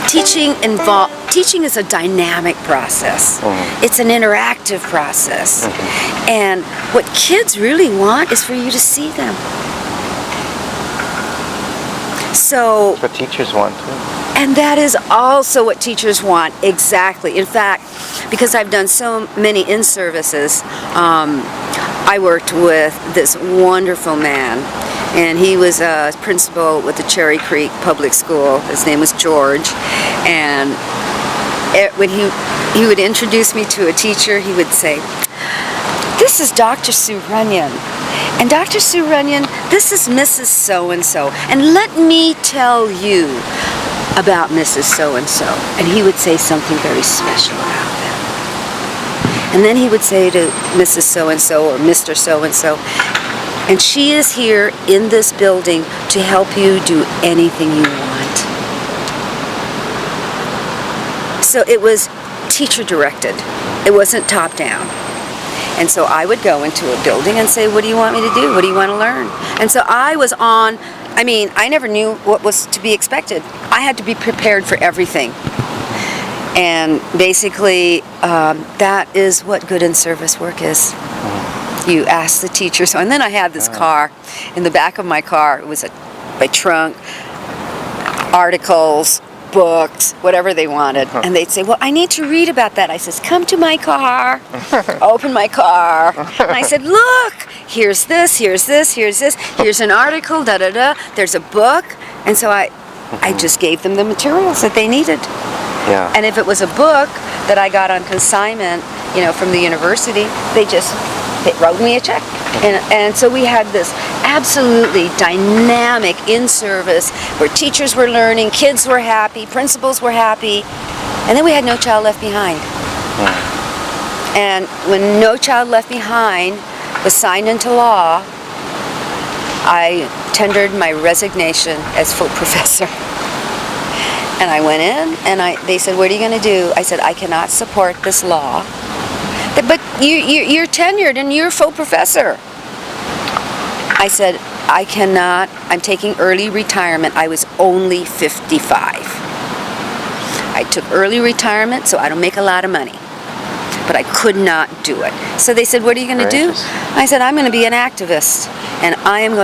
Teaching is a dynamic process. It's an interactive process. And what kids really want is for you to see them. So That's what teachers want too. and that is also what teachers want, exactly. In fact, because I've done so many in-services, I worked with this wonderful man, and he was a principal with the Cherry Creek Public School. His name was George, and when he would introduce me to a teacher, he would say, "This is Dr. Siu Runyan. And Dr. Siu Runyan, this is Mrs. So-and-so. And let me tell you about Mrs. So-and-so." And he would say something very special about them. And then he would say to Mrs. So-and-so or Mr. So-and-so, "And she is here in this building to help you do anything you want." So it was teacher directed. It wasn't top down. And so I would go into a building and say, "What do you want me to do? What do you want to learn?" And so I was on, I never knew what was to be expected. I had to be prepared for everything. And basically, that is what good in-service work is. You ask the teacher. So, and then I had this car. In the back of my car, it was my trunk, articles, books, whatever they wanted. And they'd say, "Well, I need to read about that." I says, "Come to my car." Open my car. And I said, "Look, here's this, here's this, here's this, here's an article, da-da-da, there's a book." And so I just gave them the materials that they needed. Yeah. And if it was a book that I got on consignment, from the university, they wrote me a check. And so we had this absolutely dynamic in-service where teachers were learning, kids were happy, principals were happy, and then we had No Child Left Behind. And when No Child Left Behind was signed into law, I tendered my resignation as full professor. And I went in, and they said, "What are you going to do?" I said, "I cannot support this law." "But you're tenured and you're full professor." I said, "I cannot. I'm taking early retirement." I was only 55. I took early retirement, so I don't make a lot of money. But I could not do it. So they said, "What are you going to do?" I said, "I'm going to be an activist, and I am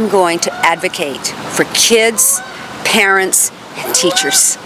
going to advocate for kids, parents, and teachers."